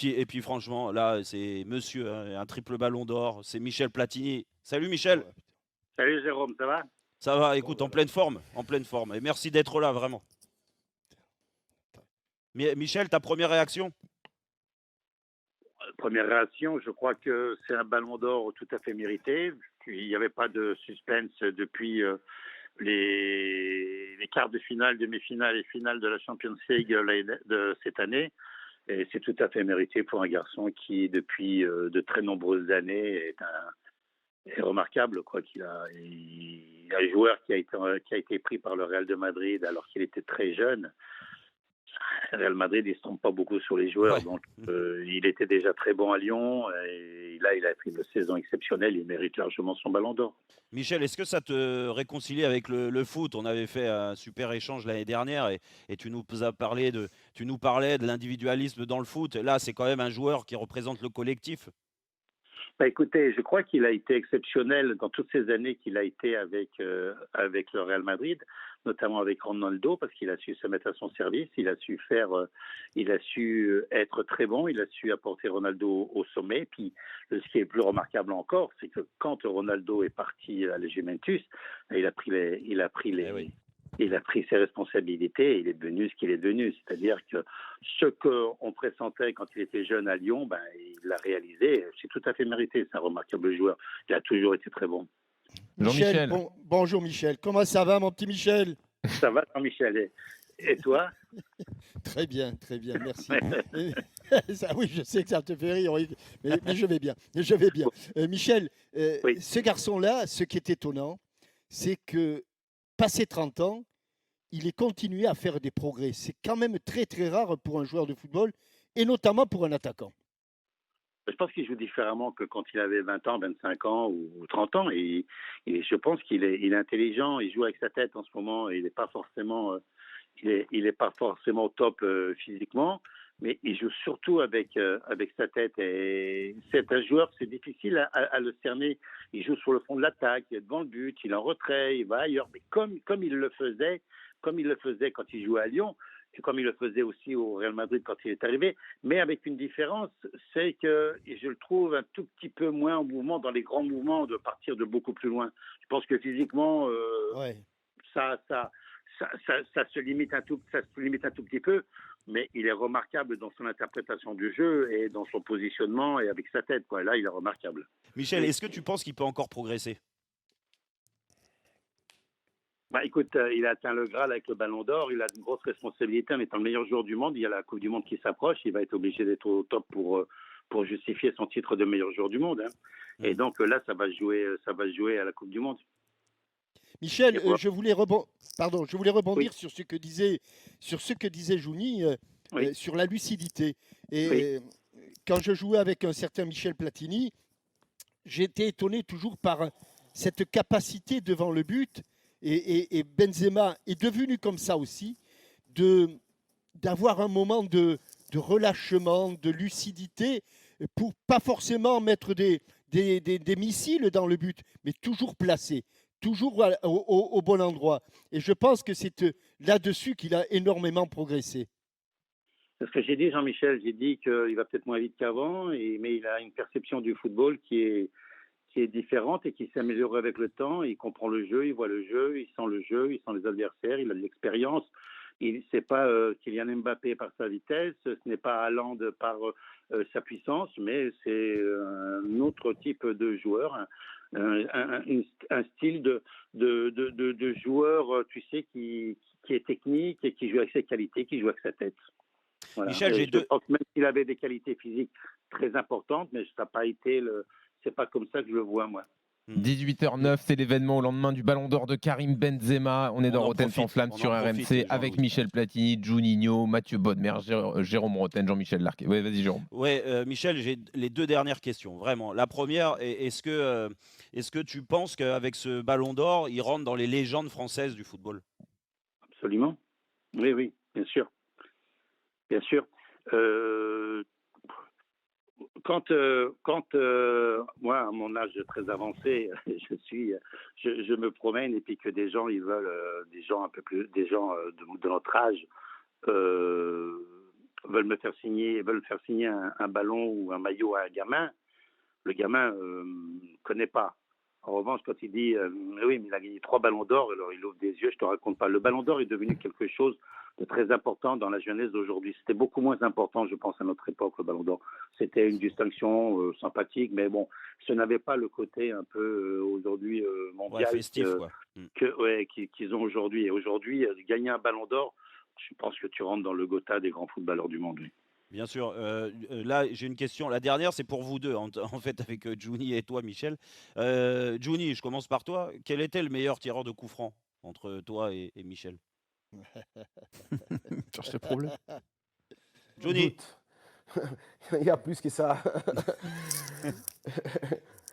Et puis franchement, là, c'est monsieur, hein, un triple ballon d'or, c'est Michel Platini. Salut Ah Michel, ouais, putain. Salut Jérôme, ça va? ça va? Oh Écoute, là là. en pleine forme. Et merci d'être là, vraiment. Putain. Michel, ta première réaction? Première réaction, je crois que c'est un ballon d'or tout à fait mérité. Il n'y avait pas de suspense depuis les quarts de finale, demi-finale et finale de la Champions League de cette année. Et c'est tout à fait mérité pour un garçon qui, depuis de très nombreuses années, est remarquable. Quoi, il a un joueur qui a été pris par le Real de Madrid alors qu'il était très jeune. Real Madrid, il ne se trompe pas beaucoup sur les joueurs, Ouais. donc il était déjà très bon à Lyon, et là, il a fait une saison exceptionnelle, il mérite largement son ballon d'or. Michel, est-ce que ça te réconcilie avec le foot? On avait fait un super échange l'année dernière et tu nous parlais de l'individualisme dans le foot. Là, c'est quand même un joueur qui représente le collectif. Bah, écoutez, je crois qu'il a été exceptionnel dans toutes ces années qu'il a été avec le Real Madrid, notamment avec Ronaldo, parce qu'il a su se mettre à son service, il a su être très bon, il a su apporter Ronaldo au sommet. Puis ce qui est plus remarquable encore, c'est que quand Ronaldo est parti à la Juventus, Eh oui. il a pris ses responsabilités et il est devenu ce qu'il est devenu. C'est-à-dire que ce qu'on pressentait quand il était jeune à Lyon, ben, il l'a réalisé. C'est tout à fait mérité. C'est un remarquable joueur. Il a toujours été très bon. Michel, Jean-Michel. bonjour Michel. Comment ça va, mon petit Michel? Ça va, Jean-Michel? Et toi? Très bien, merci. Euh, oui, je sais que ça te fait rire, oui, mais je vais bien. Je vais bien. Michel, Oui. ce garçon-là, ce qui est étonnant, c'est que, passé 30 ans, il est continué à faire des progrès. C'est quand même très, très rare pour un joueur de football, et notamment pour un attaquant. Je pense qu'il joue différemment que quand il avait 20 ans, 25 ans ou 30 ans. Et je pense qu'il est intelligent. Il joue avec sa tête en ce moment. Il n'est pas forcément, il est pas forcément au top physiquement, mais il joue surtout avec sa tête. Et c'est un joueur, c'est difficile à le cerner. Il joue sur le fond de l'attaque, il est devant le but, il est en retrait, il va ailleurs. Mais comme il le faisait quand il jouait à Lyon, et comme il le faisait aussi au Real Madrid quand il est arrivé, mais avec une différence, c'est que je le trouve un tout petit peu moins en mouvement dans les grands mouvements, de partir de beaucoup plus loin. Je pense que physiquement, Ouais. ça, ça, ça se limite un tout petit peu, mais il est remarquable dans son interprétation du jeu et dans son positionnement et avec sa tête. Quoi. Là, il est remarquable. Michel, est-ce que tu penses qu'il peut encore progresser? Bah, écoute, il a atteint le Graal avec le Ballon d'Or. Il a une grosse responsabilité en étant le meilleur joueur du monde. Il y a la Coupe du Monde qui s'approche. Il va être obligé d'être au top pour justifier son titre de meilleur joueur du monde. Hein. Et Hmm. donc là, ça va se jouer à la Coupe du Monde. Michel, Et quoi? je voulais rebondir Oui, sur ce que disait Jouni oui, sur la lucidité. oui. Et quand je jouais avec un certain Michel Platini, j'étais étonné toujours par cette capacité devant le but. Et Benzema est devenu comme ça aussi, de d'avoir un moment de relâchement, de lucidité, pour pas forcément mettre des missiles dans le but, mais toujours placé, toujours au bon endroit. Et je pense que c'est là-dessus qu'il a énormément progressé. C'est ce que j'ai dit, Jean-Michel. J'ai dit qu'il va peut-être moins vite qu'avant, mais il a une perception du football qui est différente et qui s'améliore avec le temps. Il comprend le jeu, il voit le jeu, il sent les adversaires, il a de l'expérience. C'est pas Kylian Mbappé par sa vitesse, ce n'est pas Haaland par sa puissance, mais c'est un autre type de joueur, un style de joueur, tu sais, qui est technique et qui joue avec ses qualités, qui joue avec sa tête. Voilà. Michel, Et j'ai je deux. pense même qu'il avait des qualités physiques très importantes, mais ça n'a pas été c'est pas comme ça que je le vois moi. Hmm. 18h09, c'est l'événement au lendemain du Ballon d'Or de Karim Benzema. On est dans Roten sans flamme On sur en RMC profite, avec Jean-Louis. Michel Platini, Juninho, Mathieu Bodmer, Jérôme Roten, Jean-Michel Larquet. Ouais, vas-y Jérôme. Ouais, Michel, j'ai les deux dernières questions, vraiment. La première, est-ce que tu penses qu'avec ce Ballon d'Or, il rentre dans les légendes françaises du football? Absolument. Oui, oui, bien sûr, bien sûr. Euh, moi, à mon âge très avancé, je me promène et puis que des gens, ils veulent, des gens un peu plus, des gens de notre âge, euh, veulent faire signer un ballon ou un maillot à un gamin, le gamin ne connaît pas. En revanche, quand il dit oui, mais il a gagné 3 ballons d'or, alors il ouvre des yeux, je te raconte pas. Le ballon d'or est devenu quelque chose de très important dans la jeunesse d'aujourd'hui. C'était beaucoup moins important, je pense, à notre époque, le ballon d'or. C'était une distinction sympathique, mais bon, ce n'avait pas le côté un peu aujourd'hui mondial festif, quoi. qu'ils ont aujourd'hui. Et aujourd'hui, gagner un ballon d'or, je pense que tu rentres dans le Gotha des grands footballeurs du monde. Oui. Bien sûr. Là, j'ai une question. La dernière, c'est pour vous deux, en fait, avec Juni et toi, Michel. Juni, je commence par toi. Quel était le meilleur tireur de coup franc entre toi et Michel? Cherche le problème. Juni, Il y a plus que ça.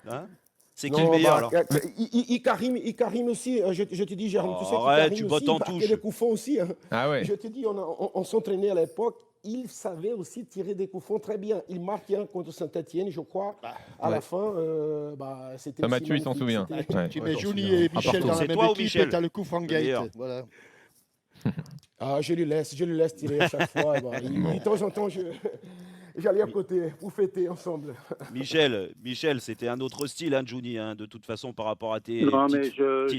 hein? C'est qui le Non, meilleur, bah, alors? Karim aussi, je te dis, Jérôme, tu sais Arrête, Karim tu aussi, bottes en il marquait touche. des coups francs aussi. Hein. Ah ouais. Je te dis, on s'entraînait à l'époque, il savait aussi tirer des coups francs très bien. Il marquait un contre Saint-Etienne, je crois. À la fin, c'était. Mathieu, il s'en magnifique, souvient. c'était- Ouais. Tu mets j'en Jouni souviens. et Michel Porto. dans C'est la même toi ou équipe Michel? et t'as le coup franc meilleur. Gate. Voilà. Ah, je le laisse tirer à chaque fois. De temps en temps, j'allais à côté pour fêter ensemble. Michel, c'était un autre style, hein, Juni, hein, de toute façon, par rapport à tes Non, mais petites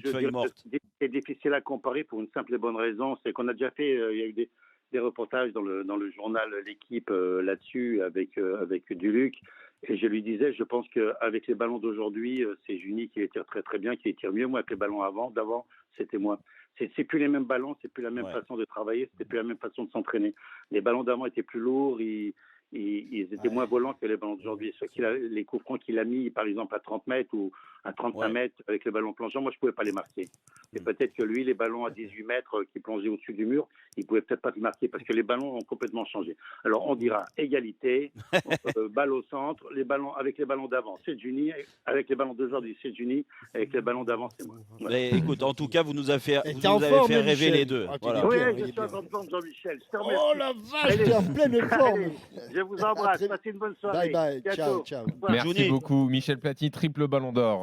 feuilles dirais mortes. que c'est difficile à comparer pour une simple et bonne raison, c'est qu'on a déjà fait, il y a eu des reportages dans le journal L'équipe là-dessus avec Duluc, et je lui disais, je pense qu'avec les ballons d'aujourd'hui, c'est Juni qui les tire très très bien, qui les tire mieux. Moi, avec les ballons d'avant, c'était moi. C'est plus les mêmes ballons, c'est plus la même façon de travailler, c'était plus la même façon de s'entraîner. Les ballons d'avant étaient plus lourds, ils étaient moins volants que les ballons d'aujourd'hui. Les coups francs qu'il a mis, par exemple, à 30 mètres ou à 35 mètres avec les ballons plongeants, moi, je ne pouvais pas les marquer. Et peut-être que lui, les ballons à 18 mètres qui plongeaient au-dessus du mur, il ne pouvait peut-être pas les marquer parce que les ballons ont complètement changé. Alors, on dira égalité, balle au centre, avec les ballons d'avant, c'est Juni, avec les ballons d'aujourd'hui, c'est Juni, avec les ballons d'avant, c'est moi. Voilà. Mais écoute, en tout cas, vous nous avez fait, Et vous t'es nous en avez forme, fait hein, rêver Michel. les deux. Ah, t'es Voilà. bien. Oui, il je est suis bien. en forme, Jean-Michel. Je te remercie. Oh la vache, Allez. t'es en pleine forme. Allez, je vous embrasse. Passez une bonne soirée. Bye bye. Bientôt. Ciao, ciao. Au revoir. Merci Juni. beaucoup. Michel Platini, triple ballon d'or.